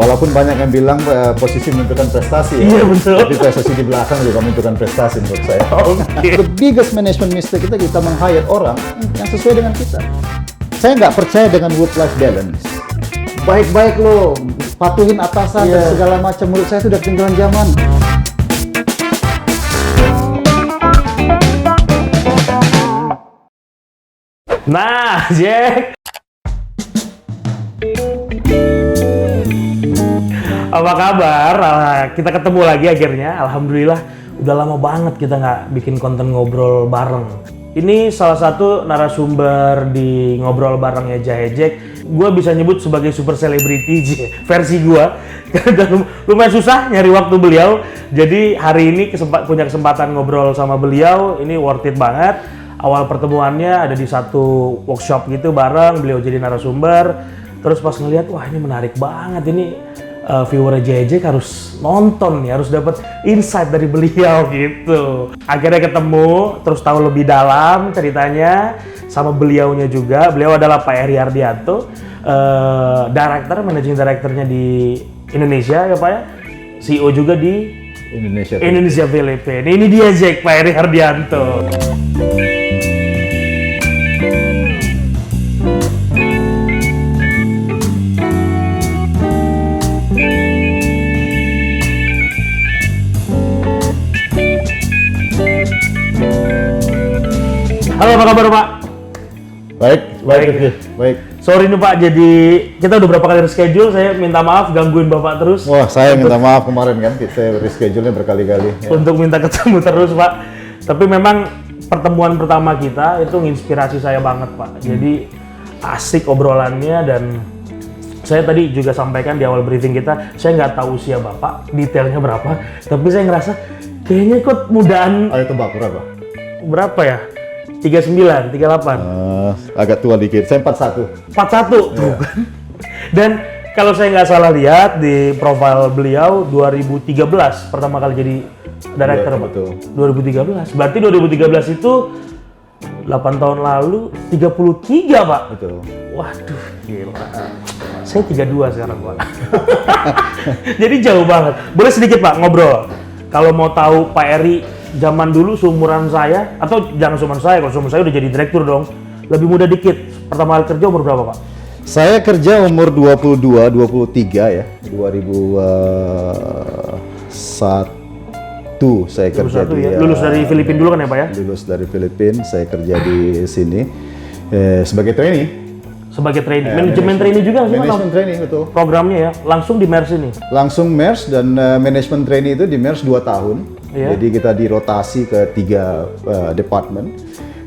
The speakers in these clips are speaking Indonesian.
Walaupun banyak yang bilang posisi menentukan prestasi, Iya, betul. tapi posisi di belakang juga menentukan prestasi menurut saya. Oke. The biggest management mistake kita meng-hire orang yang sesuai dengan kita. Saya nggak percaya dengan work-life balance. Baik-baik lo, patuhin atasan dan segala macam. Menurut saya itu udah ketinggalan zaman. Nah, Jack. Apa kabar? Kita ketemu lagi akhirnya. Alhamdulillah, udah lama banget kita nggak bikin konten ngobrol bareng. Ini salah satu narasumber di ngobrol barengnya Jahe Jack. Gue bisa nyebut sebagai super celebrity versi gue. Karena lumayan susah nyari waktu beliau. Jadi hari ini punya kesempatan ngobrol sama beliau. Ini worth it banget. Awal pertemuannya ada di satu workshop gitu bareng. Beliau jadi narasumber. Terus pas ngeliat, wah ini menarik banget. Ini viewer JJ harus nonton nih, harus dapat insight dari beliau gitu. Akhirnya ketemu, terus tahu lebih dalam ceritanya sama beliaunya juga. Beliau adalah Pak Eri Hardianto, managing directornya di Indonesia ya Pak ya, CEO juga di Indonesia Philippines. Ini dia Jack, Pak Eri Hardianto. Halo, apa kabar Pak? Baik. Sorry nih Pak, jadi kita udah berapa kali reschedule, saya minta maaf gangguin Bapak terus. Wah, saya minta maaf kemarin kan, kita reschedule-nya berkali-kali. Ya. Untuk minta ketemu terus Pak. Tapi memang pertemuan pertama kita itu menginspirasi saya banget Pak. Jadi asik obrolannya dan saya tadi juga sampaikan di awal briefing kita, saya nggak tahu usia Bapak, detailnya berapa, tapi saya ngerasa kayaknya kok mudaan. Ayo tebak berapa? Berapa ya? 39, 38. Agak tua dikit, saya 41. 41 tuh kan. Dan kalau saya nggak salah lihat di profil beliau 2013 pertama kali jadi director Pak. Betul. 2013. Berarti 2013 itu 8 tahun lalu 33 Pak. Betul. Waduh, gila. Saya 32 sekarang Pak. Jadi jauh banget. Boleh sedikit Pak ngobrol. Kalau mau tahu Pak Eri zaman dulu seumuran saya, atau jangan seumuran saya, kalau seumuran saya udah jadi direktur dong. Lebih muda dikit. Pertama kali kerja umur berapa Pak? Saya kerja umur 22, 23 ya. 2001 saya kerja di... Ya? Lulus dari Filipina dulu kan ya Pak ya? Lulus dari Filipina, saya kerja di sini sebagai trainee. Sebagai trainee, manajemen trainee juga nggak sih Pak? Manajemen trainee, betul. Programnya ya, langsung di MERS ini? Langsung MERS dan manajemen trainee itu di MERS 2 tahun. Iya. Jadi kita dirotasi ke 3 departemen.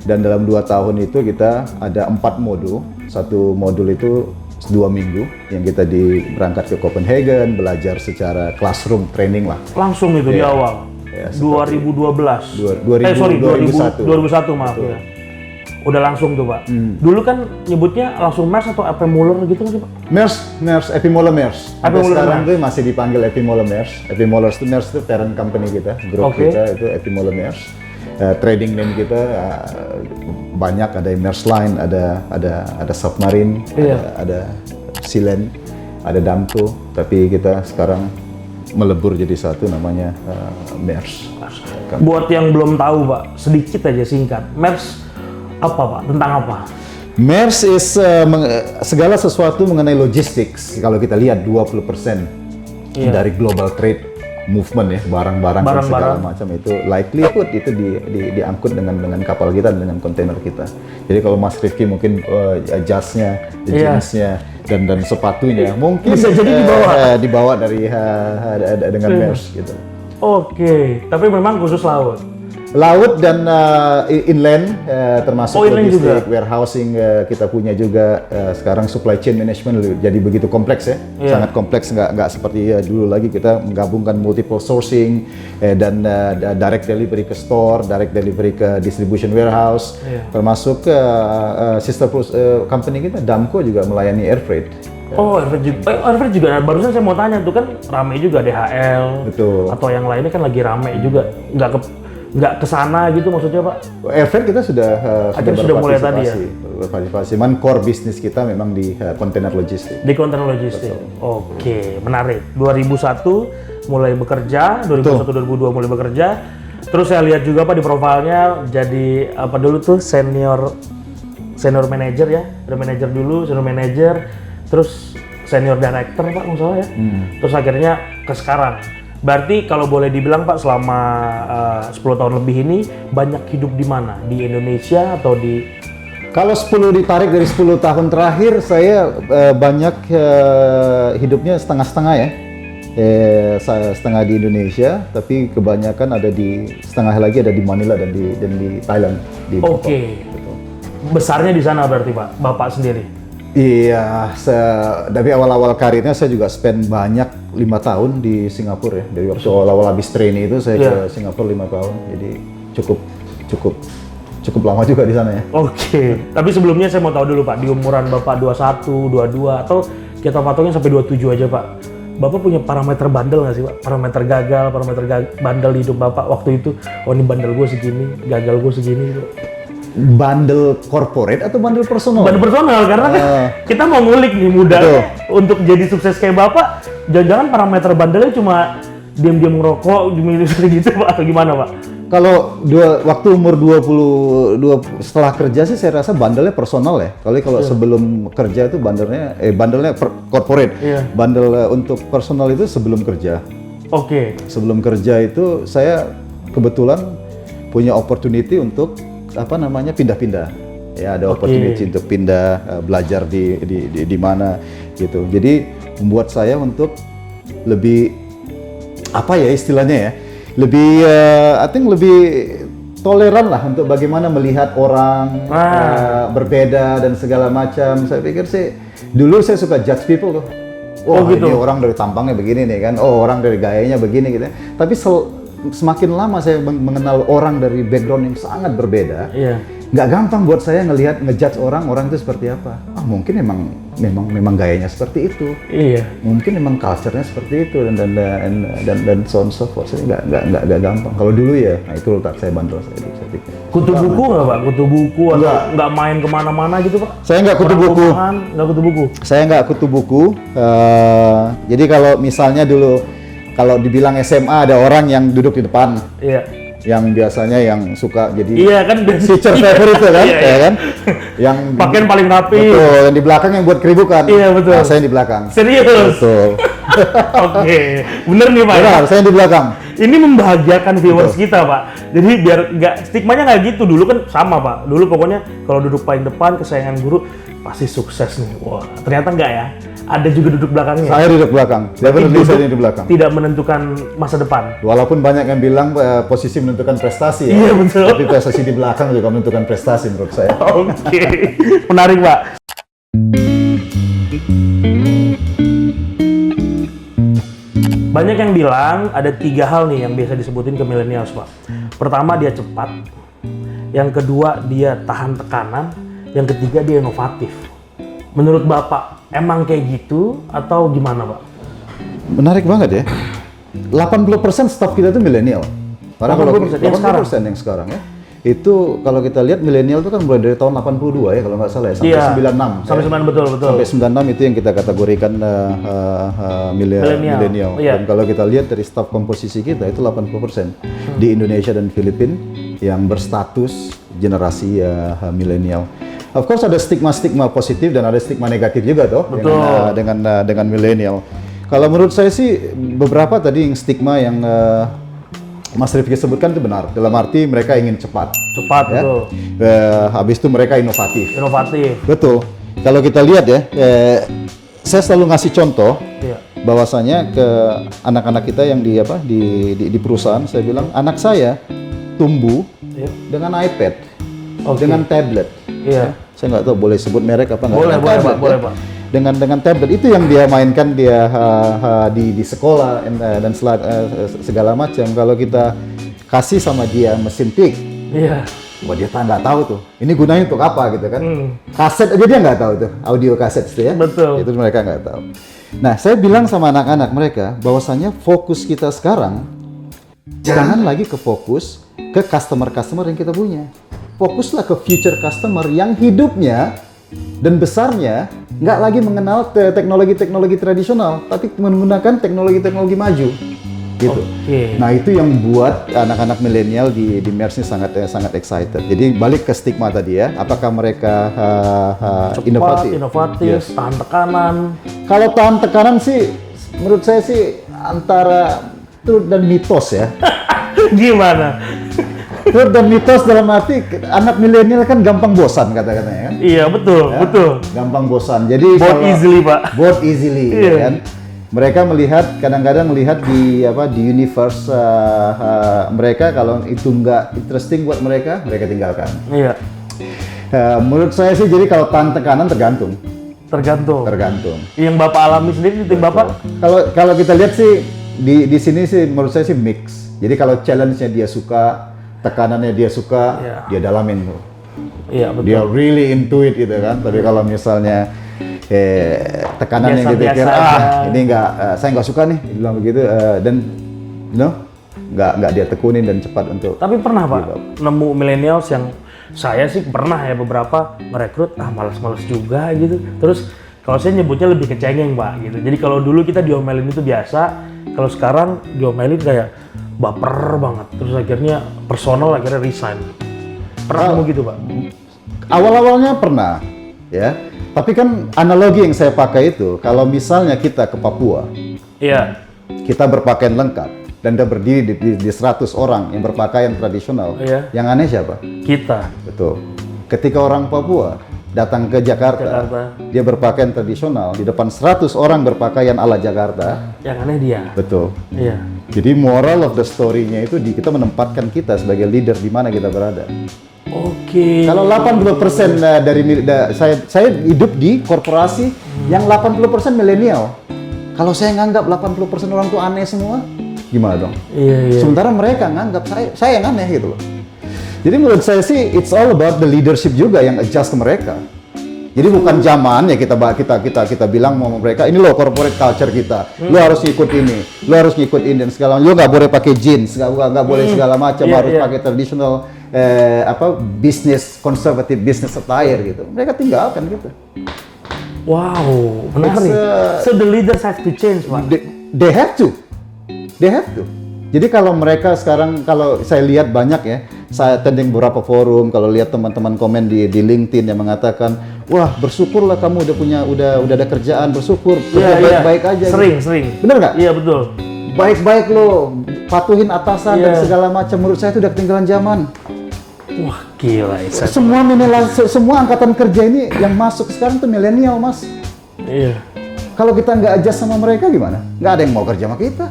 Dan dalam 2 tahun itu kita ada 4 modul. Satu modul itu 2 minggu yang kita berangkat ke Copenhagen, belajar secara classroom training lah. Langsung itu di awal? Ya, 2012? 2001. 2001 maaf ya. Udah langsung tuh Pak. Dulu kan nyebutnya langsung MERS atau AP Muller gitu nggak sih Pak? MERS, Epimoler MERS. Sampai Epimoler sekarang MERS. tuh masih dipanggil Epimoler MERS. Epimoler itu MERS itu parent company kita, grup kita itu Epimoler MERS. Trading name kita banyak, ada MERS Line, ada Submarine, ada Sealand, ada Damco. Tapi kita sekarang melebur jadi satu namanya MERS. Buat yang belum tahu Pak, sedikit aja singkat. MERS apa Pak? Tentang apa? MERS is segala sesuatu mengenai logistics. Kalau kita lihat 20% dari global trade movement ya, barang-barang dan segala macam itu likelihood itu diangkut dengan kapal kita dengan kontainer kita. Jadi kalau Mas Rifki mungkin jasnya, jeansnya dan sepatunya mungkin bisa jadi dibawa dari dengan MERS gitu. Oke, tapi memang khusus laut dan inland termasuk inland logistik, juga. warehousing kita punya juga. Sekarang supply chain management jadi begitu kompleks ya, sangat kompleks, nggak seperti dulu lagi kita menggabungkan multiple sourcing dan direct delivery ke store, direct delivery ke distribution warehouse, termasuk sister company kita Damco juga melayani air freight. Oh, air freight juga. Barusan saya mau tanya tuh kan rame juga DHL. Betul. Atau yang lainnya kan lagi rame juga. nggak kesana gitu maksudnya Pak? Airfreight kita sudah mulai tadi ya? berpartisipasi. Man core bisnis kita memang di kontainer logistik. Di kontainer logistik. Oke, menarik. 2001 mulai bekerja, 2001-2002 mulai bekerja. Terus saya lihat juga Pak di profilnya jadi apa dulu tuh senior manager ya, udah manager dulu, senior manager, terus senior director Pak nggak salah ya. Terus akhirnya ke sekarang. Berarti kalau boleh dibilang Pak selama 10 tahun lebih ini banyak hidup di mana? Di Indonesia atau di? Kalau 10 ditarik dari 10 tahun terakhir, saya banyak hidupnya setengah-setengah ya. Setengah di Indonesia, tapi kebanyakan setengah lagi ada di Manila dan di Thailand. Oke. Besarnya di sana berarti Pak, Bapak sendiri? Iya, dari awal-awal karirnya saya juga spend banyak 5 tahun di Singapura ya. Dari waktu awal-awal habis training itu saya ke Singapura 5 tahun, jadi cukup lama juga di sana ya. Oke. Tapi sebelumnya saya mau tahu dulu Pak, di umuran Bapak 21, 22 atau kita patungnya sampai 27 aja Pak. Bapak punya parameter bandel nggak sih Pak? Parameter gagal, bandel di hidup Bapak waktu itu. Oh ini bandel gue segini, gagal gue segini gitu. Bandel corporate atau bandel personal? Bandel personal, karena kan kita mau ngulik nih muda untuk jadi sukses kayak Bapak. Jangan-jangan parameter bandelnya cuma diam-diam ngerokok, gitu Pak, atau gimana Pak? Kalau waktu umur 22 setelah kerja sih saya rasa bandelnya personal ya. Kalau sebelum kerja itu bandelnya corporate. Bandel untuk personal itu sebelum kerja. Oke. Sebelum kerja itu saya kebetulan punya opportunity untuk pindah-pindah. Ya ada opportunity untuk pindah belajar di mana gitu. Jadi membuat saya untuk lebih apa ya istilahnya ya? Lebih lebih toleran lah untuk bagaimana melihat orang berbeda dan segala macam. Saya pikir sih dulu saya suka judge people tuh. Gitu. Ini orang dari tampangnya begini nih kan. Oh, orang dari gayanya begini gitu. Tapi semakin lama saya mengenal orang dari background yang sangat berbeda. Nggak gampang buat saya ngejudge orang itu seperti apa. Mungkin memang gayanya seperti itu. Mungkin memang culture-nya seperti itu dan so on so forth. Saya nggak gampang. Kalau dulu ya, itu letak saya bandel saya pikir. Kutu buku nggak Pak? Kutu buku atau nggak main kemana-mana gitu Pak? Saya nggak kutu buku. Nggak kutu buku. Saya nggak kutu buku. Jadi kalau misalnya dulu kalau dibilang SMA ada orang yang duduk di depan. Yang biasanya yang suka jadi teacher favorite kan, ya kan? Yang pakaian paling rapi. Betul, yang di belakang yang buat keribukan. Betul. Nah, saya di belakang. Serius? Betul. Oke, bener nih Pak. Benar, saya di belakang. Ini membahagiakan viewers kita Pak. Jadi biar stigmanya nggak gitu. Dulu kan sama Pak. Dulu pokoknya kalau duduk paling depan kesayangan guru pasti sukses nih. Wah, ternyata nggak ya. Ada juga duduk belakangnya. Saya duduk belakang. Definitely saya di belakang. Tidak menentukan masa depan. Walaupun banyak yang bilang posisi menentukan prestasi ya. Iya betul. Tapi posisi di belakang juga menentukan prestasi menurut saya. Oke. Menarik Pak. Banyak yang bilang ada 3 hal nih yang biasa disebutin ke millennials Pak. Pertama dia cepat. Yang kedua dia tahan tekanan. Yang ketiga dia inovatif. Menurut Bapak, emang kayak gitu atau gimana Pak? Menarik banget ya. 80% staff kita itu milenial. Karena 80% yang sekarang ya. Itu kalau kita lihat milenial itu kan mulai dari tahun 82 ya kalau nggak salah ya, sampai 96. Sampai 96 betul. Sampai 96 itu yang kita kategorikan milenial. Dan kalau kita lihat dari staff komposisi kita itu 80% di Indonesia dan Filipina yang berstatus generasi milenial. Of course ada stigma positif dan ada stigma negatif juga toh dengan milenial. Kalau menurut saya sih beberapa tadi yang stigma yang Mas Rifki sebutkan itu benar. Dalam arti mereka ingin cepat. Ya? Betul. Habis itu mereka inovatif. Betul. Kalau kita lihat ya, saya selalu ngasih contoh bahwasanya ke anak-anak kita yang di perusahaan, saya bilang anak saya tumbuh dengan iPad, dengan tablet. Saya nggak tahu boleh sebut merek apa nggak? Boleh Pak. Dengan tablet itu yang dia mainkan di sekolah dan segala macam. Kalau kita kasih sama dia mesin tik, wah dia nggak tahu tuh. Ini gunanya untuk apa gitu kan? Kaset aja dia nggak tahu tuh, audio kaset itu ya. Betul. Itu mereka nggak tahu. Nah saya bilang sama anak-anak mereka bahwasanya fokus kita sekarang jangan lagi ke fokus ke customer-customer yang kita punya. Fokuslah ke future customer yang hidupnya dan besarnya nggak lagi mengenal teknologi-teknologi tradisional, tapi menggunakan teknologi-teknologi maju. Gitu. Oke. Nah itu yang buat anak-anak milenial di MERS ini sangat excited. Jadi balik ke stigma tadi ya, apakah mereka Cepat, inovatif, Yes. tahan tekanan. Kalau tahan tekanan sih, menurut saya sih antara truth dan mitos ya. Gimana? Truth dan mitos dalam arti anak milenial kan gampang bosan kata-katanya kan. Iya betul, Ya, betul. gampang bosan. Jadi Bored easily, Pak. Bored easily, Iya. ya kan. Mereka kadang-kadang melihat di universe mereka, kalau itu nggak interesting buat mereka tinggalkan. Iya. Menurut saya sih, jadi kalau tahan tekanan tergantung. Tergantung. Yang Bapak alami sendiri di tim Bapak? Kalau kita lihat sih di sini sih menurut saya sih mix. Jadi kalau challenge-nya dia suka, tekanannya dia suka, Iya. dia dalamin tuh. Iya betul. Dia really into it gitu kan. Tapi kalau misalnya tekanan yang kita Biasa-biasa kira aja. ini nggak, saya nggak suka nih, dia bilang begitu, dan nggak dia tekunin dan cepat untuk. Tapi pernah Pak Give up. nemu millennials yang saya sih pernah ya beberapa merekrut malas-malas juga gitu. Terus kalau saya nyebutnya lebih ke cengeng Pak gitu. Jadi kalau dulu kita diomelin itu biasa, kalau sekarang diomelin kayak baper banget. Terus akhirnya personal akhirnya resign. Pernah nemu gitu Pak? Awal-awalnya pernah, ya. Tapi kan analogi yang saya pakai itu, kalau misalnya kita ke Papua, Iya. kita berpakaian lengkap dan kita berdiri di 100 orang yang berpakaian tradisional. Iya. Yang aneh siapa? Kita. Betul. Ketika orang Papua datang ke Jakarta, dia berpakaian tradisional di depan 100 orang berpakaian ala Jakarta. Yang aneh dia. Betul. Iya. Jadi moral of the story-nya itu kita menempatkan kita sebagai leader di mana kita berada. Oke. Kalau 80% saya hidup di korporasi yang 80% milenial. Kalau saya nganggap 80% orang tuh aneh semua, gimana dong? Iya. Sementara mereka nganggap saya yang aneh gitu loh. Jadi menurut saya sih it's all about the leadership juga yang adjust ke mereka. Jadi bukan zaman ya kita bilang mau mereka ini loh corporate culture kita. Lu harus ngikut ini, lu harus ngikut ini dan segala macam. Lu nggak boleh pakai jeans, nggak boleh segala macam, Iya, harus iya. pakai traditional conservative business attire gitu. Mereka tinggalkan gitu. Wow, menarik. It's, So the leaders have to change, Pak. They have to. Jadi kalau mereka sekarang, kalau saya lihat banyak ya, saya attending beberapa forum, kalau lihat teman-teman komen di LinkedIn yang mengatakan, wah bersyukurlah kamu udah ada kerjaan, bersyukur, kerja baik-baik aja. Sering. Bener nggak? Iya betul. Baik-baik lo, patuhin atasan dan Iya. segala macam. Menurut saya itu udah ketinggalan zaman. Wah gila Isa. Semua angkatan kerja ini yang masuk sekarang tuh milenial, Mas. Iya. Kalau kita nggak adjust sama mereka gimana? Nggak ada yang mau kerja sama kita.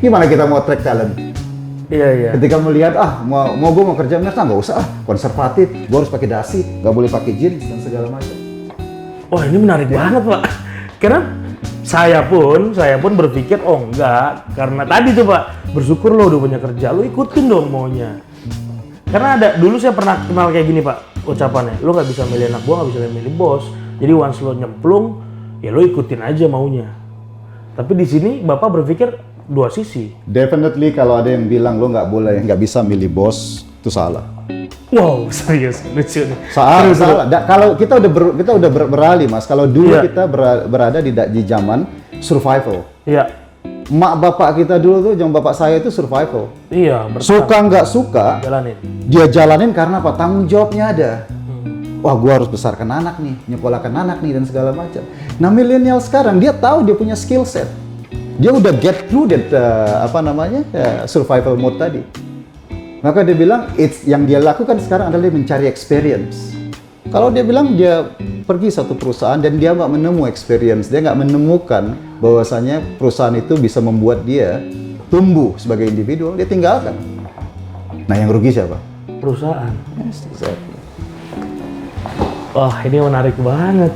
Gimana kita mau attract talent? Iya. Ketika melihat mau gue mau kerja mereka nggak usah, konservatif, gue harus pakai dasi, nggak boleh pakai jeans dan segala macam. Wah ini menarik banget Pak. Karena saya pun berpikir enggak, karena tadi tuh Pak, bersyukur lo udah punya kerja, lo ikutin dong maunya. Karena dulu saya pernah kenal kayak gini Pak, ucapannya, lo nggak bisa milih anak gua, nggak bisa milih bos. Jadi once lo nyemplung, ya lo ikutin aja maunya. Tapi di sini Bapak berpikir dua sisi. Definitely kalau ada yang bilang lo nggak bisa milih bos, itu salah. Wow, serius, lucu nih. Salah. Kalau kita udah beralih, Mas. Kalau dulu Iya. kita berada di zaman survival. Iya, Mak bapak kita dulu tuh, zaman bapak saya itu survival. iya, Suka nggak suka, jalanin. dia jalanin karena apa? Tanggung jawabnya ada. Wah, gua harus besarkan anak nih, nyekolahkan anak nih dan segala macam. Nah, milenial sekarang dia tahu dia punya skill set. Dia udah get through that survival mode tadi. Maka dia bilang yang dia lakukan sekarang adalah dia mencari experience. Kalau dia bilang dia pergi satu perusahaan dan dia nggak menemu experience, dia nggak menemukan bahwasanya perusahaan itu bisa membuat dia tumbuh sebagai individu, dia tinggalkan. Nah, yang rugi siapa? Perusahaan. Yes, exactly. Wah, ini menarik banget.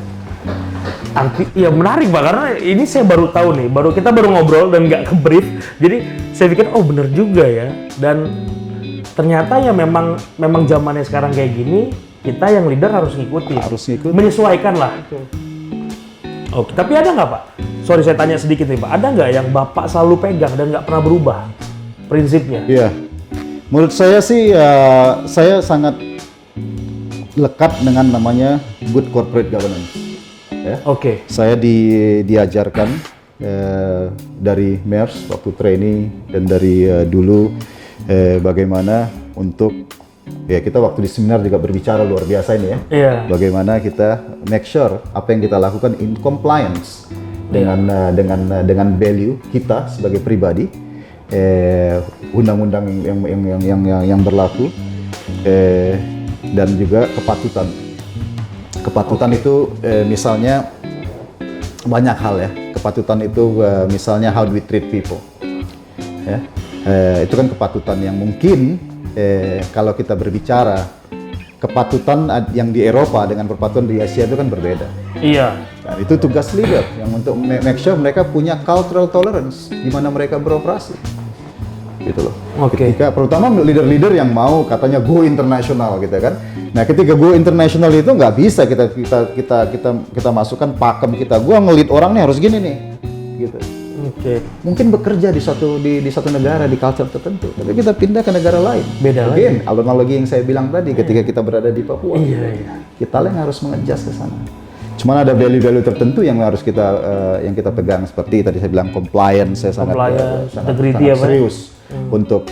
Iya menarik Pak, karena ini saya baru tahu nih, kita baru ngobrol dan nggak ke-brief. Jadi saya pikir bener juga ya. Dan ternyata ya memang zamannya sekarang kayak gini, kita yang leader harus ngikutin. Menyesuaikan lah. Oke, tapi ada nggak Pak? Sorry saya tanya sedikit nih Pak, ada nggak yang Bapak selalu pegang dan nggak pernah berubah prinsipnya? Iya. Menurut saya sih, saya sangat lekat dengan namanya good corporate governance. Ya. Oke. Saya diajarkan dari MERS waktu training dan dari dulu bagaimana untuk kita waktu di seminar juga berbicara luar biasa ini ya. Iya. Bagaimana kita make sure apa yang kita lakukan in compliance dengan value kita sebagai pribadi, undang-undang yang berlaku, dan juga kepatutan. Kepatutan itu misalnya banyak hal ya. Kepatutan itu misalnya how do we treat people. Ya. Itu kan kepatutan yang mungkin kalau kita berbicara kepatutan yang di Eropa dengan kepatutan di Asia itu kan berbeda. Iya. Nah, itu tugas leader yang untuk make sure mereka punya cultural tolerance di mana mereka beroperasi. Gitu loh. Oke. Ketika terutama leader-leader yang mau katanya go internasional gitu kan. Nah, ketika go internasional itu nggak bisa kita masukkan pakem kita. Gua ngelit orang nih harus gini nih. Gitu. Oke. Mungkin bekerja di satu negara di culture tertentu, tapi kita pindah ke negara lain. Beda lagi. Analogi yang saya bilang tadi ketika kita berada di Papua. Iya. Kita yang harus mengejas ke sana. Cuman ada value-value tertentu yang harus kita pegang seperti tadi saya bilang compliance, saya sangat serius untuk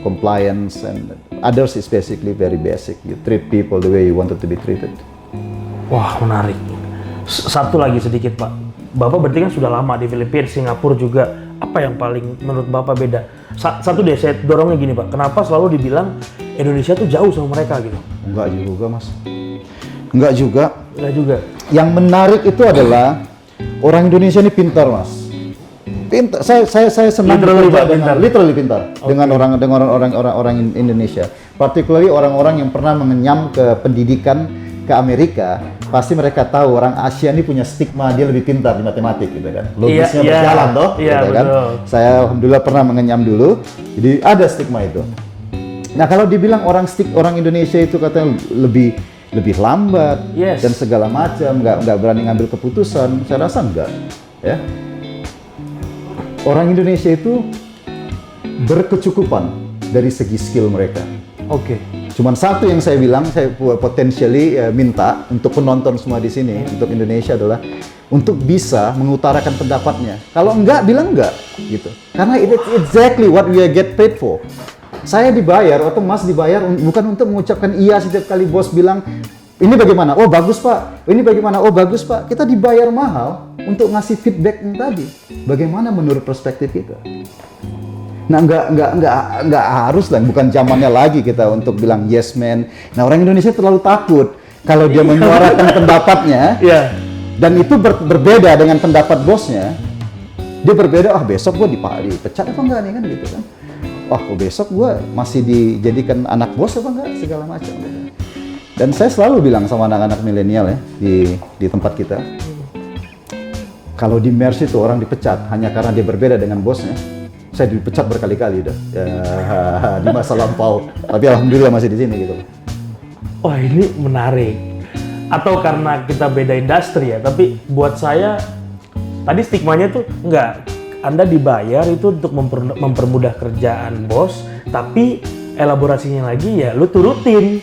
compliance, and others is basically very basic. You treat people the way you wanted to be treated. Wah, menarik. Satu lagi sedikit, Pak. Bapak berarti kan sudah lama di Filipina, Singapura juga. Apa yang paling menurut Bapak beda? Satu deh, saya dorongnya gini, Pak. Kenapa selalu dibilang Indonesia tuh jauh sama mereka gitu? Enggak juga, Mas. Enggak juga. Enggak juga. Yang menarik itu adalah orang Indonesia ini pintar, Mas. Pintar. Saya senang literally pintar okay. dengan orang Indonesia. Particularly orang-orang yang pernah mengenyam ke pendidikan ke Amerika, pasti mereka tahu orang Asia ini punya stigma dia lebih pintar di matematik gitu kan. Logisnya berjalan toh, gitu kan. Saya alhamdulillah pernah mengenyam dulu. Jadi ada stigma itu. Nah, kalau dibilang orang Indonesia itu katanya lebih lambat dan segala macam, nggak berani ngambil keputusan, saya rasa enggak, ya. Orang Indonesia itu berkecukupan dari segi skill mereka. Oke. Cuman satu yang saya bilang, saya potentially minta untuk penonton semua di sini, untuk Indonesia adalah untuk bisa mengutarakan pendapatnya. Kalau enggak, bilang enggak, gitu. Karena it's exactly what we get paid for. Saya dibayar atau Mas dibayar bukan untuk mengucapkan iya setiap kali bos bilang ini bagaimana? Oh bagus Pak. Ini bagaimana? Oh bagus Pak. Kita dibayar mahal untuk ngasih feedback yang tadi. Bagaimana menurut perspektif kita? Nah nggak harus lah. Bukan zamannya lagi kita untuk bilang yes man. Nah orang Indonesia terlalu takut kalau dia menyuarakan pendapatnya dan itu berbeda dengan pendapat bosnya. Dia berbeda. Besok gue dipecat apa enggak nih kan gitu kan? Besok gue masih dijadikan anak bos apa enggak segala macam. Dan saya selalu bilang sama anak-anak milenial ya di tempat kita, kalau di MERS itu orang dipecat hanya karena dia berbeda dengan bosnya. Saya dipecat berkali-kali udah di masa lampau, tapi alhamdulillah masih di sini gitu. Wah ini menarik. Atau karena kita beda industri ya, tapi buat saya tadi stigmanya tuh enggak. Anda dibayar itu untuk mempermudah kerjaan bos, tapi elaborasinya lagi ya lu turutin.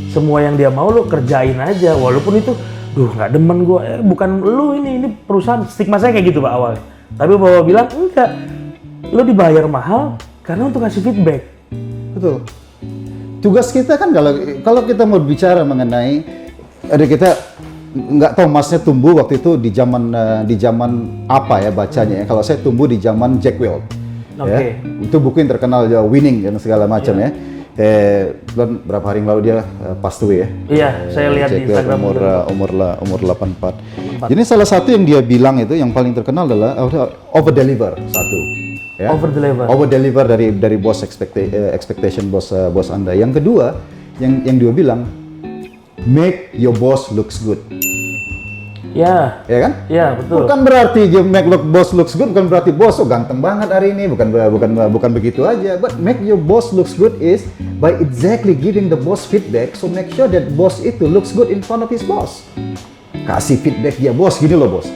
Semua yang dia mau lu kerjain aja, walaupun itu, nggak demen gue, bukan lu ini perusahaan. Stigma saya kayak gitu Pak awalnya. Tapi Bapak bilang enggak, lu dibayar mahal karena untuk kasih feedback. Betul. Tugas kita kan kalau kita mau bicara mengenai kita nggak tahu Masnya tumbuh waktu itu di zaman apa ya bacanya ya. Kalau saya tumbuh di zaman Jack Welch. Okay. Ya. Itu buku yang terkenal Winning dan segala macam ya. Berapa hari yang lalu dia passed away ya. Iya, saya lihat di Instagram umur 84. Jadi salah satu yang dia bilang itu yang paling terkenal adalah over deliver satu. Ya. Over deliver dari boss expectation bos Anda. Yang kedua yang dia bilang make your boss looks good. Ya kan? Ya betul. Bukan berarti boss looks good, bukan berarti bos ganteng banget hari ini, bukan begitu aja. But make your boss looks good is by exactly giving the boss feedback. So make sure that boss itu looks good in front of his boss. Kasih feedback dia, bos gini loh bos,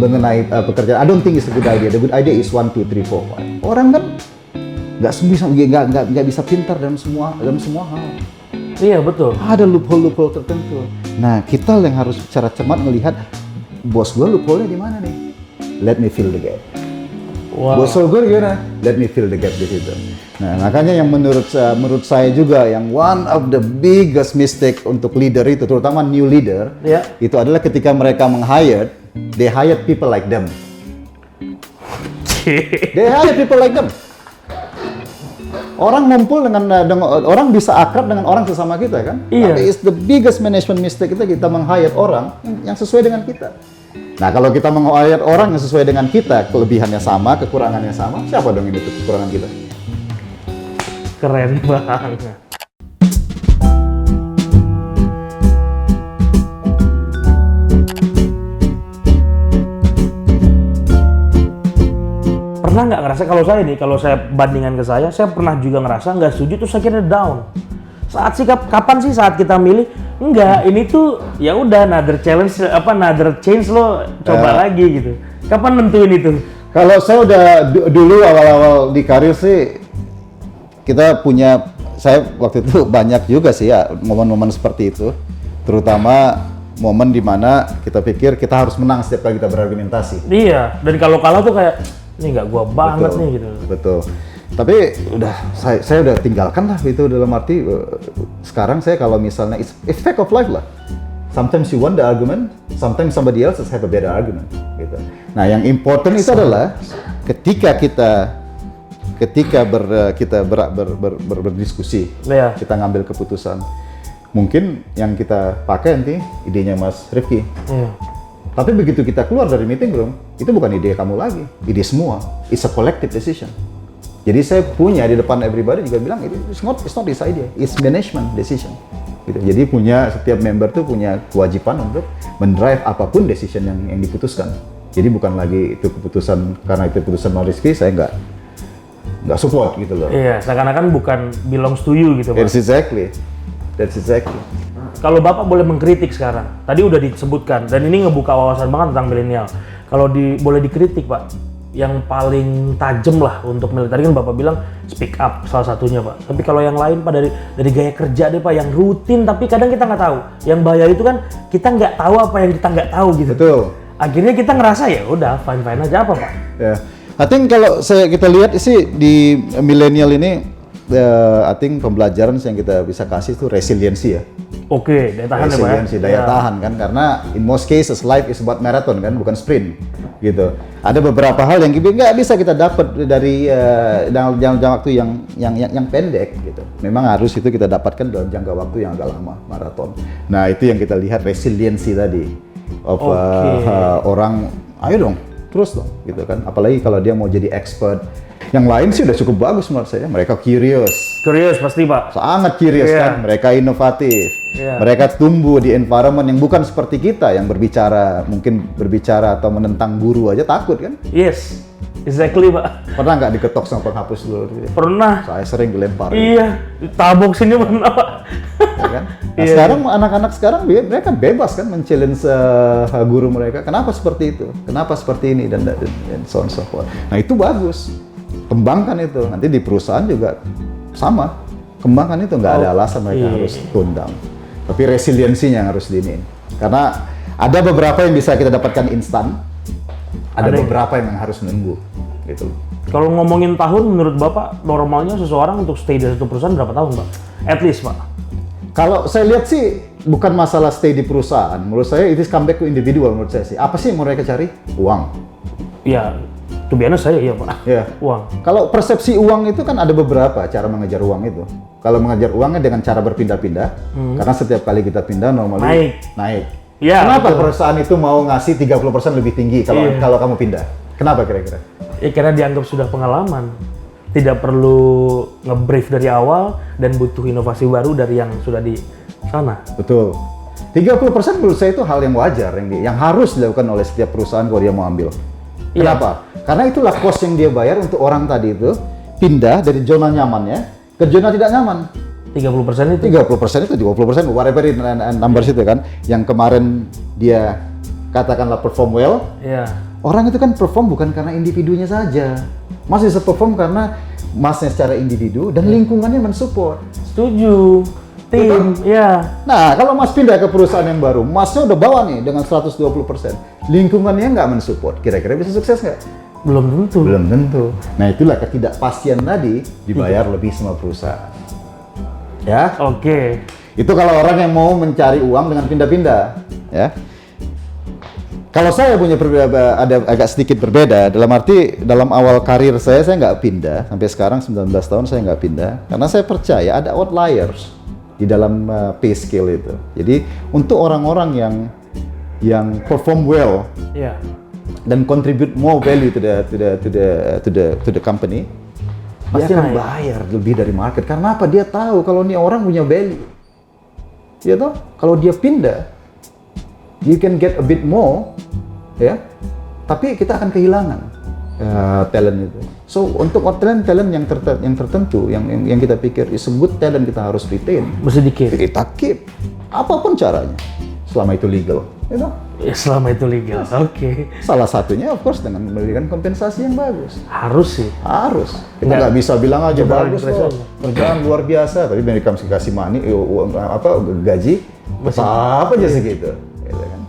mengenai pekerjaan. I don't think it's a good idea. The good idea is 1, 2, 3, 4, 5. Orang kan nggak bisa pintar dalam semua hal. Iya betul. Ada loophole tertentu. Nah, kita yang harus secara cermat melihat bos gue loophole-nya di mana nih? Let me fill the gap. Wow. Bos gue gimana? Let me fill the gap di situ. Nah, makanya yang menurut saya juga yang one of the biggest mistake untuk leader itu, terutama new leader, itu adalah ketika mereka meng-hire, they hired people like them. They hire people like them. Orang ngumpul dengan orang bisa akrab dengan orang sesama kita kan? Iya. Tapi it's the biggest management mistake kita meng-hire orang yang sesuai dengan kita. Nah, kalau kita meng-hire orang yang sesuai dengan kita, kelebihannya sama, kekurangannya sama, siapa dong ini tuh kekurangan kita? Keren banget. Pernah nggak ngerasa kalau saya bandingkan ke saya pernah juga ngerasa nggak setuju terus akhirnya down. Saat kapan sih saat kita milih enggak ini tuh ya udah another change lo coba lagi gitu. Kapan nentuin itu? Kalau saya udah dulu awal-awal di karir sih saya waktu itu banyak juga sih ya momen-momen seperti itu, terutama momen dimana kita pikir kita harus menang setiap kali kita berargumentasi. Iya, dan kalau kalah tuh kayak ini nggak gua banget nih gitu. Betul. Tapi udah saya udah tinggalkan lah itu, dalam arti sekarang saya kalau misalnya it's fact of life lah. Sometimes you won the argument, sometimes somebody else has have a better argument gitu. Nah, yang important itu adalah ketika kita berdiskusi, kita ngambil keputusan. Mungkin yang kita pakai nanti idenya Mas Rifki. Tapi begitu kita keluar dari meeting room, itu bukan ide kamu lagi, ide semua. It's a collective decision. Jadi saya punya di depan everybody juga bilang, it's not this idea, it's management decision. Gitu. Jadi setiap member tuh punya kewajiban untuk mendrive apapun decision yang diputuskan. Jadi bukan lagi itu keputusan, karena itu keputusan Mas Rizky, saya nggak support gitu loh. Iya, seakan-akan bukan belongs to you gitu, Pak. That's exactly. Kalau Bapak boleh mengkritik sekarang, tadi udah disebutkan, dan ini ngebuka wawasan banget tentang milenial. Kalau boleh dikritik Pak, yang paling tajam lah untuk milenial. Tadi kan Bapak bilang speak up salah satunya Pak. Tapi kalau yang lain Pak, dari gaya kerja deh Pak, yang rutin tapi kadang kita nggak tahu. Yang bahaya itu kan kita nggak tahu apa yang kita nggak tahu gitu. Betul. Akhirnya kita ngerasa ya udah fine aja apa Pak? Ya, I think kalau kita lihat sih di milenial ini, I think pembelajaran yang kita bisa kasih itu resiliensi ya. Oke, daya tahan resiliensi, daya tahan kan, karena in most cases life is about marathon kan, bukan sprint gitu. Ada beberapa hal yang nggak bisa kita dapat dari dalam jangka waktu yang pendek gitu. Memang harus itu kita dapatkan dalam jangka waktu yang agak lama, maraton. Nah, itu yang kita lihat resiliensi tadi orang, ayo dong, terus dong gitu kan. Apalagi kalau dia mau jadi expert. Yang lain sih udah cukup bagus menurut saya. Mereka curious pasti Pak. Sangat curious kan. Mereka inovatif. Mereka tumbuh di environment yang bukan seperti kita yang mungkin berbicara atau menentang guru aja takut kan? Yes, exactly Pak. Pernah nggak diketok sama penghapus dulu? Pernah. Saya sering dilempar. Iya, tabok sini pernah Pak. Ya kan? Nah, sekarang anak-anak sekarang mereka bebas kan men-challenge guru mereka. Kenapa seperti itu? Kenapa seperti ini dan so on so forth. Nah, itu bagus. Kembangkan itu. Nanti di perusahaan juga sama. Kembangkan itu, nggak ada alasan mereka harus tone down. Tapi resiliensinya yang harus diinin. Karena ada beberapa yang bisa kita dapatkan instan. Ada beberapa yang harus nunggu. Gitu. Kalau ngomongin tahun, menurut Bapak normalnya seseorang untuk stay di satu perusahaan berapa tahun Pak? At least Pak. Kalau saya lihat sih bukan masalah stay di perusahaan. Menurut saya itu come back to individual menurut saya sih. Apa sih yang mau mereka cari? Uang. Ya, to be honest saya iya Pak. Ya. Uang. Kalau persepsi uang itu kan ada beberapa cara mengejar uang itu. Kalau mengejar uangnya dengan cara berpindah-pindah, karena setiap kali kita pindah normalnya naik. Ya, kenapa perusahaan itu mau ngasih 30% lebih tinggi kalau kamu pindah? Kenapa kira-kira? Ya karena dianggap sudah pengalaman. Tidak perlu nge-brief dari awal dan butuh inovasi baru dari yang sudah di sana. Betul. 30% menurut saya itu hal yang wajar, yang harus dilakukan oleh setiap perusahaan kalau dia mau ambil. Kenapa? Karena itulah cost yang dia bayar untuk orang tadi itu pindah dari zona nyamannya ke zona tidak nyaman. 30% itu? 30% itu, 20%, whatever numbers itu kan. Yang kemarin dia katakanlah perform well. Orang itu kan perform bukan karena individunya saja. Masih bisa perform karena Masnya secara individu dan lingkungannya mensupport. Setuju. Tim, ya. Nah, kalau Mas pindah ke perusahaan yang baru, Masnya udah bawa nih dengan 120%. Lingkungannya nggak mensupport, kira-kira bisa sukses nggak? Belum tentu. Belum tentu. Nah, itulah ketidakpastian tadi dibayar lebih sama perusahaan. Ya. Oke. Itu kalau orang yang mau mencari uang dengan pindah-pindah, ya. Kalau saya punya ada agak sedikit berbeda, dalam arti dalam awal karir saya nggak pindah, sampai sekarang 19 tahun saya nggak pindah, karena saya percaya ada outliers di dalam pay scale itu. Jadi untuk orang-orang yang perform well, Iya. dan contribute more value to the company, dia Pasti akan naik. bayar lebih dari market. Karena apa? Dia tahu kalau nih orang punya value. Ya toh, kalau dia pindah, you can get a bit more, ya. Tapi kita akan kehilangan talent itu. So untuk talent yang tertentu, yang kita pikir is a good talent, kita harus retain. Mesti dikit. Kita keep, apapun caranya, selama itu legal. You know? Ya, selama itu legal. Oke. Salah satunya, of course, dengan memberikan kompensasi yang bagus. Harus sih. Harus. Kita nggak bisa bilang aja Coba bagus lagi loh, kerjaan luar biasa, tapi mereka mesti kasih money, gaji, apa aja segitu. Gitu kan.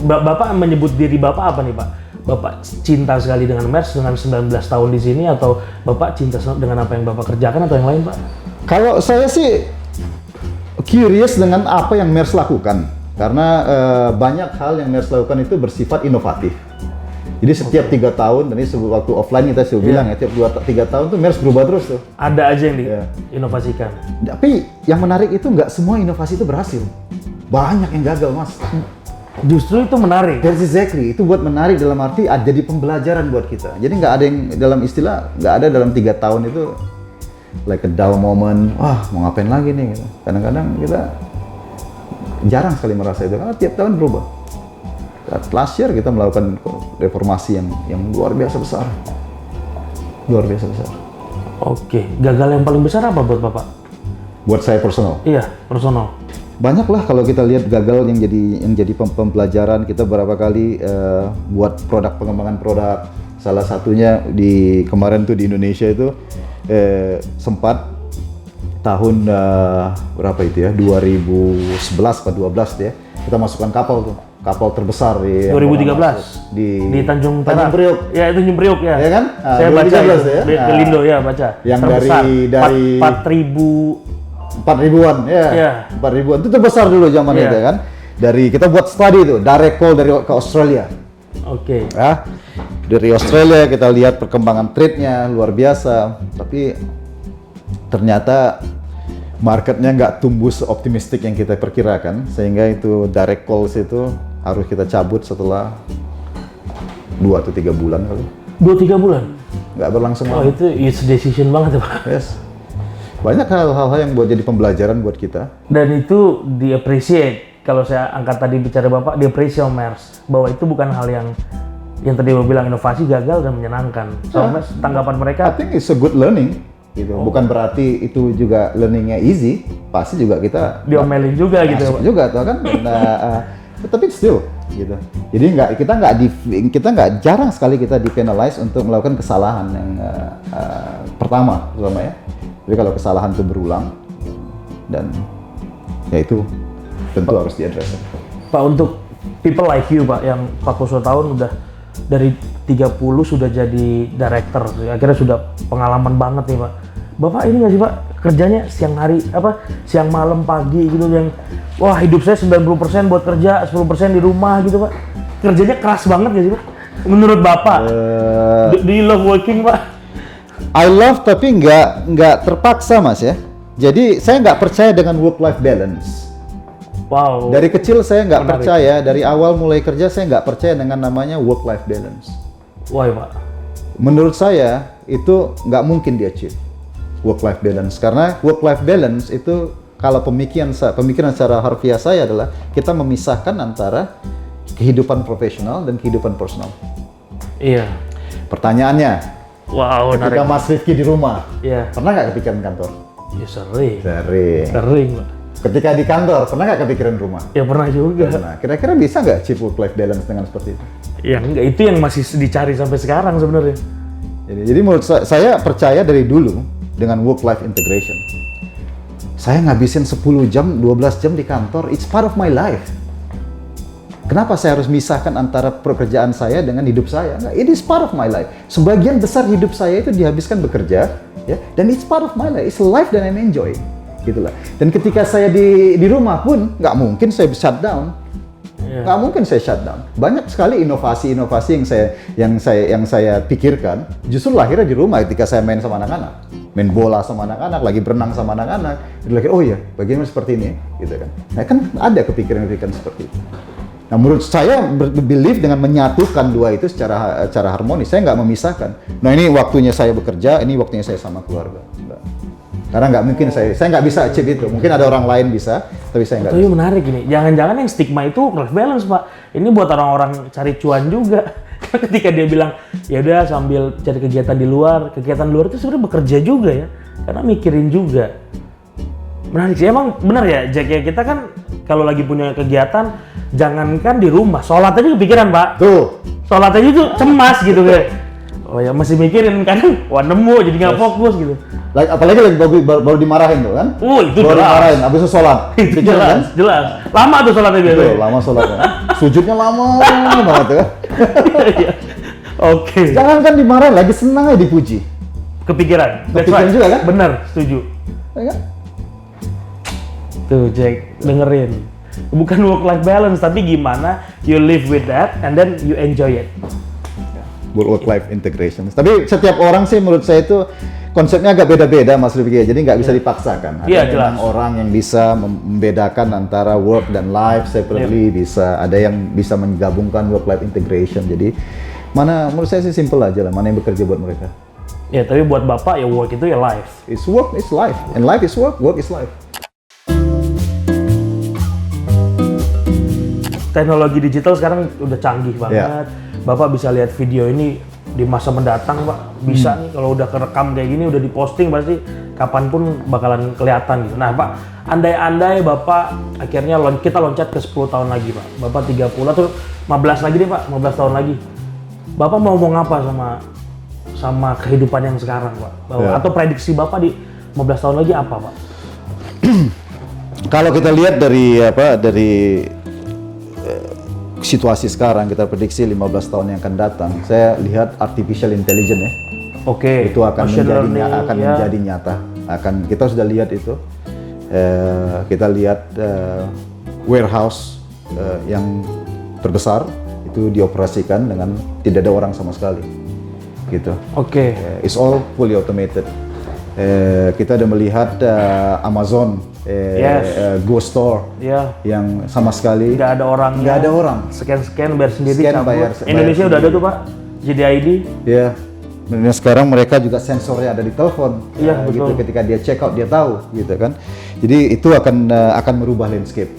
Bapak menyebut diri Bapak apa nih, Pak? Bapak cinta sekali dengan MERS dengan 19 tahun di sini, atau Bapak cinta dengan apa yang Bapak kerjakan atau yang lain, Pak? Kalau saya sih curious dengan apa yang MERS lakukan, karena banyak hal yang MERS lakukan itu bersifat inovatif. Jadi setiap 3 tahun, dan ini waktu offline kita selalu bilang ya, tiap 2-3 tahun tuh MERS berubah terus tuh. Ada aja yang diinovasikan. Tapi yang menarik itu nggak semua inovasi itu berhasil. Banyak yang gagal, Mas. Justru itu menarik. That's exactly, itu buat menarik dalam arti jadi pembelajaran buat kita. Jadi nggak ada yang dalam istilah, nggak ada dalam 3 tahun itu like a dull moment, mau ngapain lagi nih gitu. Kadang-kadang kita jarang sekali merasa itu, karena tiap tahun berubah. Last year kita melakukan reformasi yang luar biasa besar. Luar biasa besar. Oke, gagal yang paling besar apa buat Bapak? Buat saya personal. Iya, personal. Banyak lah kalau kita lihat gagal yang jadi pembelajaran. Kita berapa kali buat pengembangan produk. Salah satunya kemarin tuh di Indonesia itu sempat tahun berapa itu ya, 2011 atau 12 ya, kita masukkan kapal terbesar di 2013 di Tanjung Priok. Ya, itu Tanjung Priok ya. Ya kan? Saya baca itu, ya. Belindo ya, baca. Yang terbesar, dari 4.000-an ya. Iya. 4.000-an itu terbesar dulu zaman itu kan. Kita buat study itu, direct call ke Australia. Oke. Ya. Dari Australia kita lihat perkembangan trade-nya luar biasa, tapi ternyata marketnya nggak tumbuh seoptimistik yang kita perkirakan, sehingga itu direct calls itu harus kita cabut setelah 2 atau 3 bulan kali. 2-3 bulan? Nggak berlangsung Oh, lama. itu it's decision banget ya, Pak. Yes. Banyak hal-hal yang buat jadi pembelajaran buat kita. Dan itu di-appreciate. Kalau saya angkat tadi bicara Bapak, di-appreciate MERS. Bahwa itu bukan hal yang tadi Bapak bilang inovasi gagal dan menyenangkan. So, MERS, tanggapan mereka? I think it's a good learning. Gitu. Bukan berarti itu juga learningnya easy. Pasti juga kita diomelin juga gitu ya, Pak. juga tuh kan. Tapi still gitu. Jadi kita nggak jarang sekali kita dipenalize untuk melakukan kesalahan yang pertama ya. Jadi kalau kesalahan itu berulang, dan ya itu tentu harus diadres. Pak, untuk people like you, Pak, yang 40 tahun udah dari 30 sudah jadi director, akhirnya sudah pengalaman banget nih, Pak. Bapak ini nggak sih, Pak, kerjanya siang malam pagi gitu, yang wah hidup saya 90% buat kerja, 10% di rumah gitu, Pak. Kerjanya keras banget nggak sih, Pak? Menurut Bapak, do you love working, Pak? I love, tapi nggak terpaksa, Mas ya. Jadi saya nggak percaya dengan work-life balance. Wow. Dari kecil saya nggak percaya, dari awal mulai kerja saya nggak percaya dengan namanya work-life balance. Why, Pak? Menurut saya itu nggak mungkin di-achieve work-life balance, karena work-life balance itu kalau pemikiran secara harfiah saya adalah kita memisahkan antara kehidupan profesional dan kehidupan personal. Iya. Pertanyaannya, wow, ketika Mas Rifki di rumah, iya, pernah nggak kepikiran kantor? ya sering. Sering, Pak. Ketika di kantor, pernah nggak kepikiran rumah? Ya pernah juga. Nah, kira-kira bisa nggak achieve work-life balance dengan seperti itu? Ya enggak, itu yang masih dicari sampai sekarang sebenarnya. Jadi menurut saya percaya dari dulu dengan work-life integration. Saya ngabisin 10 jam, 12 jam di kantor, it's part of my life. Kenapa saya harus misahkan antara pekerjaan saya dengan hidup saya? Nah, it is part of my life. Sebagian besar hidup saya itu dihabiskan bekerja, ya, dan it's part of my life. It's a life that I enjoy, gitulah. Dan ketika saya di rumah pun nggak mungkin saya shut down, nggak mungkin saya shut down. Banyak sekali inovasi-inovasi yang saya pikirkan justru lahirnya di rumah ketika saya main sama anak-anak, main bola sama anak-anak, lagi berenang sama anak-anak. Itu lagi, oh ya, bagaimana seperti ini, gitu kan? Nah kan ada kepikiran-kepikiran seperti itu. Nah, menurut saya belief dengan menyatukan dua itu secara harmonis, saya nggak memisahkan. Nah, ini waktunya saya bekerja, ini waktunya saya sama keluarga. Enggak. Karena nggak mungkin saya nggak bisa achieve itu. Mungkin ada orang lain bisa, tapi saya nggak. Itu menarik ini. Jangan-jangan yang stigma itu work balance, Pak. Ini buat orang-orang cari cuan juga. Ketika dia bilang, ya udah sambil cari kegiatan di luar itu sebenarnya bekerja juga ya. Karena mikirin juga. Menarik sih, emang benar ya, Jack ya, kita kan kalau lagi punya kegiatan, jangankan di rumah, sholat aja kepikiran, Pak. Tuh. Sholat aja tuh cemas gitu kayak. Oh ya, masih mikirin kan, wah nemu jadi nggak fokus gitu. Apalagi lagi baru dimarahin tuh kan? Itu baru jelas. dimarahin, habis itu sholat. Itu jelas, jelas. Lama tuh sholatnya biasanya. Betul, lama sholatnya. Sujudnya lama banget tuh kan? Iya. Oke. Jangankan dimarahin, lagi senang aja dipuji. Kepikiran. That's Kepikiran right. juga kan? Bener, setuju. Ya kan? Tuh Jack, dengerin. Bukan work-life balance, tapi gimana you live with that and then you enjoy it. Work-life integration. Tapi setiap orang sih menurut saya itu konsepnya agak beda-beda, Mas Rifki. Jadi nggak bisa dipaksakan. Ada memang orang yang bisa membedakan antara work dan life separately, bisa. Ada yang bisa menggabungkan work-life integration. Jadi mana menurut saya sih simple aja lah, mana yang bekerja buat mereka. Ya, tapi buat Bapak ya work itu ya life. It's work, it's life. And life is work is life. Teknologi digital sekarang udah canggih banget. Bapak bisa lihat video ini di masa mendatang, Pak. Bisa nih kalau udah kerekam kayak gini, udah diposting pasti kapanpun bakalan kelihatan gitu. Nah, Pak, andai-andai Bapak akhirnya kita loncat ke 10 tahun lagi, Pak. Bapak 30 atau 15 lagi deh, Pak. 15 tahun lagi. Bapak mau ngomong apa sama kehidupan yang sekarang, Pak? Atau prediksi Bapak di 15 tahun lagi apa, Pak? Kalau kita lihat dari situasi sekarang, kita prediksi 15 tahun yang akan datang, saya lihat artificial intelligence ya. Oke. Itu akan menjadi nyata. Kita sudah lihat itu. Kita lihat warehouse yang terbesar itu dioperasikan dengan tidak ada orang sama sekali. Gitu. Oke. It's all fully automated. Kita ada melihat Amazon Go Store yang sama sekali nggak ada orang. Scan bayar sendiri. Bayar Indonesia udah ada tuh, Pak, JDID. Ya. Dan sekarang mereka juga sensornya ada di telepon. Iya, betul. Gitu, ketika dia check out dia tahu, gitu kan. Jadi itu akan merubah landscape.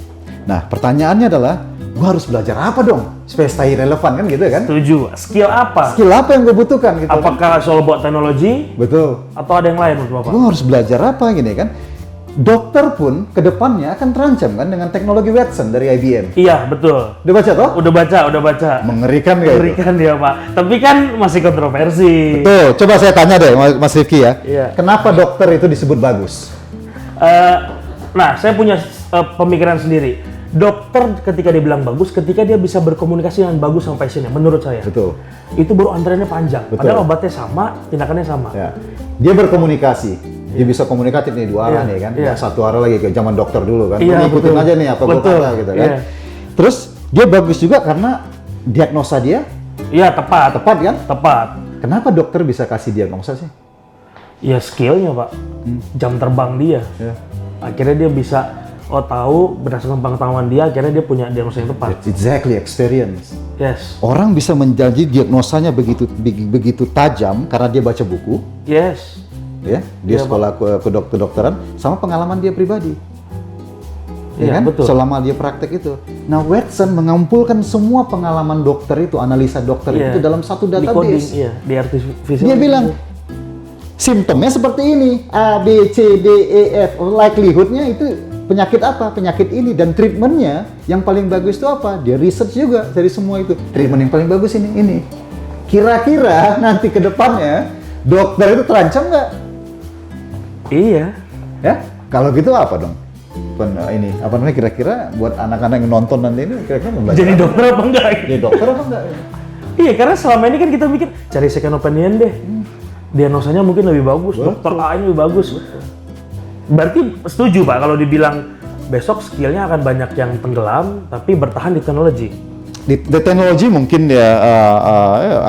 Nah, pertanyaannya adalah, gua harus belajar apa dong supaya stay relevan kan, gitu kan? Setuju. Skill apa? Skill apa yang gue butuhkan? Gitu, apakah soal buat teknologi? Betul. Atau ada yang lain menurut Bapak? Gue harus belajar apa gini kan? Dokter pun ke depannya akan terancam kan dengan teknologi Watson dari IBM. Iya, betul. Udah baca toh? Udah baca. Mengerikan kayak Mengerikan dia, Pak. Tapi kan masih kontroversi. Betul. Coba saya tanya deh Mas Rifki ya. Iya. Kenapa dokter itu disebut bagus? Nah, saya punya pemikiran sendiri. Dokter ketika dia bilang bagus, ketika dia bisa berkomunikasi dengan bagus sama pasiennya, menurut saya. Betul. Itu baru antreannya panjang. Betul. Padahal obatnya sama, tindakannya sama. Ya. Dia berkomunikasi. Dia bisa komunikatif nih dua arah nih kan. Nggak satu arah lagi kayak zaman dokter dulu kan. Ikutin aja nih apa gue kata gitu kan. Terus dia bagus juga karena diagnosa dia. Iya, tepat. Tepat kan? Tepat. Kenapa dokter bisa kasih diagnosa sih? Ya skillnya, Pak. Jam terbang dia. Akhirnya dia bisa tahu berdasarkan pengetahuan dia, akhirnya dia punya diagnosa yang tepat. Exactly, experience. Yes. Orang bisa menjanji diagnosanya begitu tajam karena dia baca buku. Yes. Ya, dia sekolah ke kedokteran sama pengalaman dia pribadi. Ya kan? Betul. Selama dia praktek itu. Nah, Watson mengumpulkan semua pengalaman dokter itu, analisa dokter itu dalam satu database. Di artificial. Dia bilang simptomnya seperti ini, A, B, C, D, E, F. Likelihood-nya itu penyakit apa? Penyakit ini. Dan treatment-nya yang paling bagus itu apa? Dia research juga dari semua itu. Treatment yang paling bagus ini. Kira-kira nanti ke depannya dokter itu terancam nggak? Iya. Ya, kalau gitu apa dong? Ini apa namanya kira-kira buat anak-anak yang nonton nanti ini kira-kira membelajar Jadi dokter apa enggak? jadi dokter apa enggak? Iya, karena selama ini kan kita mikir cari second opinion deh. Diagnosanya mungkin lebih bagus, dokter A ini lebih bagus. Berarti setuju Pak kalau dibilang besok skillnya akan banyak yang tenggelam tapi bertahan di teknologi. Di teknologi mungkin ya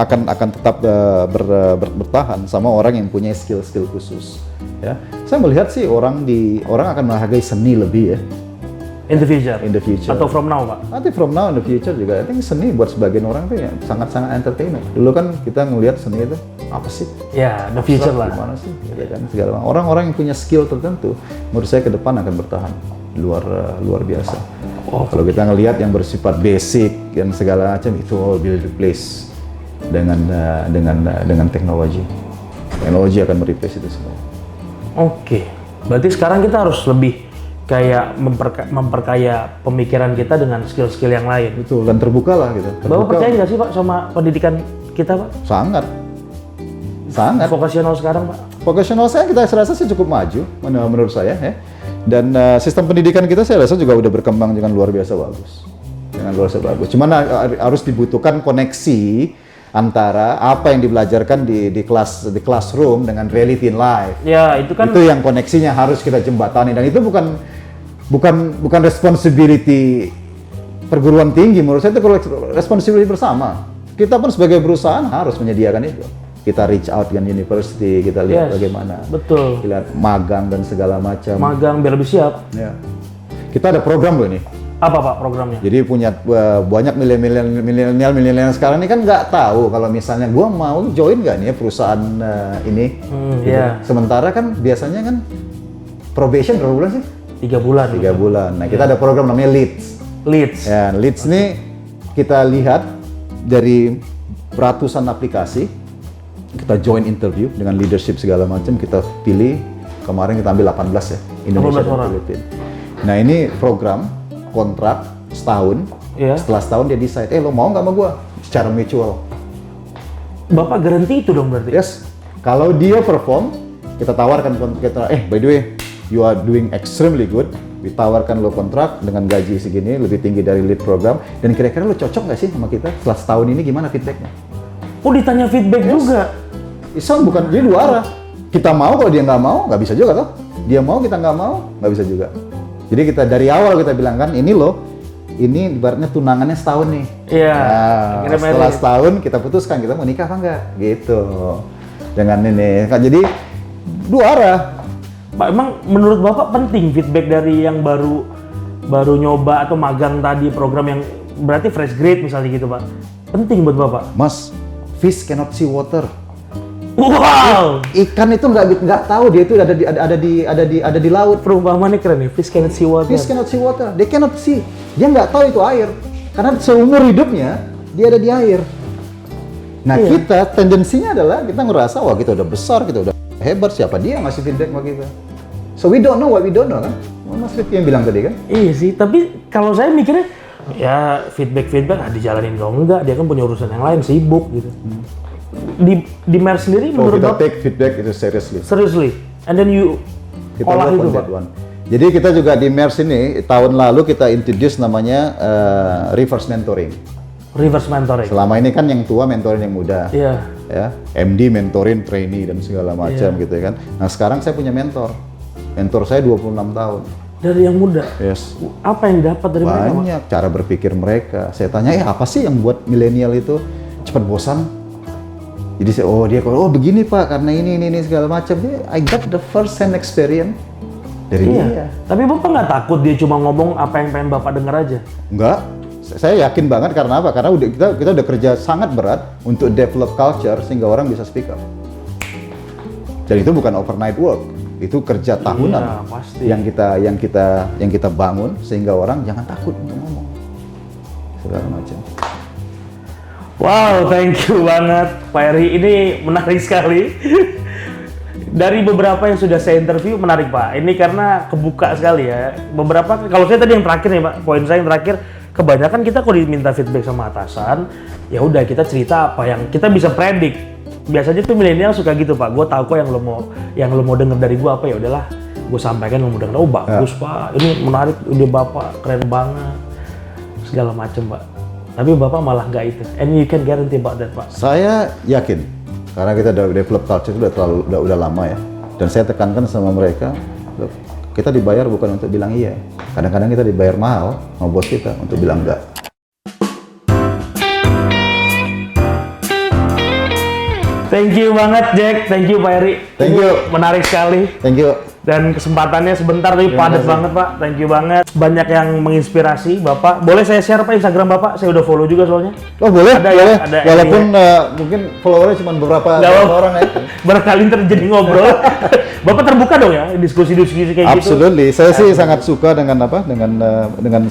akan tetap bertahan sama orang yang punya skill-skill khusus. Ya, saya melihat sih orang akan menghargai seni lebih ya. In the future. In the future. Atau from now Pak? Nanti from now in the future juga, I think seni buat sebagian orang tuh ya sangat-sangat entertainer. Dulu kan kita ngelihat seni itu apa sih? Ya, the future lah. Gimana sih? Ya kan segala macam. Orang-orang yang punya skill tertentu, menurut saya ke depan akan bertahan luar biasa. Kalau kita ngelihat yang bersifat basic dan segala macam itu all will replace dengan teknologi. Teknologi akan mereplace itu semua. Oke. Berarti sekarang kita harus lebih kayak memperkaya pemikiran kita dengan skill-skill yang lain. Betul, dan terbuka lah gitu. Bapak percaya nggak sih Pak sama pendidikan kita Pak? Sangat. Vokasional sekarang Pak? Vokasional saya rasa sih cukup maju menurut saya ya. Dan sistem pendidikan kita saya rasa juga udah berkembang dengan luar biasa bagus. Cuman harus dibutuhkan koneksi antara apa yang dibelajarkan di classroom dengan reality in life. Ya, itu kan itu yang koneksinya harus kita jembatani, dan itu bukan responsibility perguruan tinggi, menurut saya itu responsibility bersama. Kita pun sebagai perusahaan harus menyediakan itu. Kita reach out dengan university, kita lihat bagaimana. Betul. Kita lihat magang dan segala macam. Magang biar lebih siap. Ya. Kita ada program loh ini. Apa Pak programnya? Jadi punya banyak milenial sekarang ini kan nggak tahu kalau misalnya gua mau join nggak nih ya perusahaan ini. Gitu. Sementara kan biasanya kan probation berapa bulan sih? 3 bulan. 3 bulan. Nah kita ada program namanya Leads. Ya, Leads ini kita lihat dari ratusan aplikasi. Kita join interview dengan leadership segala macam, kita pilih, kemarin kita ambil 18 ya, Indonesia dan Filipina. Nah ini program, kontrak setahun, setelah setahun dia decide, lo mau nggak sama gua? Secara mutual. Bapak garanti itu dong berarti? Yes, kalau dia perform, kita tawarkan kontrak, by the way, you are doing extremely good, ditawarkan lo kontrak dengan gaji segini, lebih tinggi dari lead program, dan kira-kira lo cocok nggak sih sama kita? Setelah setahun ini gimana feedbacknya? Oh ditanya feedback juga? Isong bukan, jadi dua arah. Kita mau, kalau dia nggak mau, nggak bisa juga toh. Dia mau, kita nggak mau, nggak bisa juga. Jadi kita dari awal kita bilang kan, ini loh, ini ibaratnya tunangannya setahun nih. Iya. Nah, setelah setahun kita putuskan kita mau nikah apa enggak, gitu. Dengan ini, kan jadi dua arah. Pak, emang menurut Bapak penting feedback dari yang baru nyoba atau magang tadi program yang berarti fresh grade misalnya gitu Pak? Penting buat Bapak? Mas, fish cannot see water. Wow. Ikan itu nggak tahu dia itu ada di laut. Perumpamannya keren nih. Fish cannot see water. Fish cannot see water. They cannot see. Dia nggak tahu itu air. Karena seumur hidupnya dia ada di air. Nah kita tendensinya adalah kita ngerasa wah kita udah besar, kita udah hebat. Siapa dia yang ngasih feedback sama kita? So we don't know what we don't know kan? Mas Rifki yang bilang tadi kan? Iya sih. Tapi kalau saya mikirnya ya feedback dijalanin dong enggak. Dia kan punya urusan yang lain, sibuk gitu. Di MERS sendiri menurut kita take feedback itu seriously, and then you kita olah itu Pak. Jadi kita juga di MERS ini tahun lalu kita introduce namanya reverse mentoring. Selama ini kan yang tua mentoring yang muda. Iya. Ya, MD mentoring trainee dan segala macam gitu kan. Nah sekarang saya punya mentor saya 26 tahun. Dari yang muda? Yes. Apa yang dapat dari mereka? Banyak cara berpikir mereka. Saya tanya apa sih yang buat milenial itu cepat bosan? Jadi dia begini Pak karena ini segala macam. I got the first hand experience dari dia. Tapi Bapak nggak takut dia cuma ngomong apa yang pengen Bapak dengar aja? Enggak. Saya yakin banget karena apa? Karena kita udah kerja sangat berat untuk develop culture sehingga orang bisa speak up. Dan itu bukan overnight work. Itu kerja tahunan pasti. yang kita bangun sehingga orang jangan takut untuk ngomong segala macam. Wow, thank you banget Pak Eri. Ini menarik sekali. Dari beberapa yang sudah saya interview menarik Pak. Ini karena kebuka sekali ya. Beberapa, kalau saya tadi yang terakhir nih Pak, poin saya yang terakhir, kebanyakan kita kalau diminta feedback sama atasan, ya udah kita cerita apa yang kita bisa predik. Biasanya tuh milenial suka gitu Pak, gue tahu kok yang lo mau denger dari gue apa, ya udahlah gue sampaikan lo mau denger. Oh bagus Pak, ini menarik, ide Bapak keren banget, segala macem Pak. Tapi Bapak malah nggak itu, and you can guarantee about that Pak. Saya yakin, karena kita udah develop culture itu udah lama ya, dan saya tekankan sama mereka, look, kita dibayar bukan untuk bilang iya. Kadang-kadang kita dibayar mahal sama bos kita untuk bilang enggak. Thank you banget Jack, thank you Pak Heri. Thank you. Menarik sekali. Thank you. Dan kesempatannya sebentar tapi padat banget Pak. Thank you banget. Banyak yang menginspirasi Bapak. Boleh saya share Pak Instagram Bapak? Saya udah follow juga soalnya. Oh boleh, Ada boleh. ya? Ada Walaupun mungkin followernya cuma beberapa orang ya. Barangkali terjadi ngobrol. Bapak terbuka dong ya diskusi-diskusi kayak gitu. Absolutely. Saya sih sangat suka dengan apa? Dengan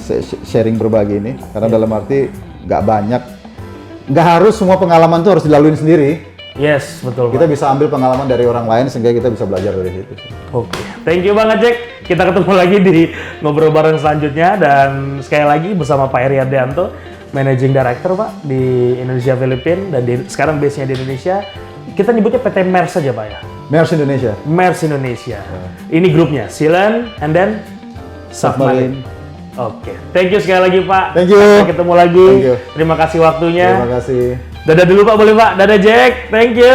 sharing berbagi ini. Karena dalam arti nggak harus semua pengalaman tuh harus dilaluin sendiri. Yes, betul Kita Pak. bisa ambil pengalaman dari orang lain sehingga kita bisa belajar dari situ. Oke, thank you banget Jack. Kita ketemu lagi di ngobrol bareng selanjutnya, dan sekali lagi bersama Pak Heri Ardianto, Managing Director Pak di Indonesia Filipina, dan sekarang base-nya di Indonesia. Kita nyebutnya PT MERS saja Pak ya? MERS Indonesia. MERS Indonesia. Ini grupnya, Sealand and then Submarine. Oke, thank you sekali lagi Pak. Thank you. Sampai ketemu lagi. Thank you. Terima kasih waktunya. Terima kasih. Dadah dulu Pak, boleh Pak? Dadah Jack, thank you.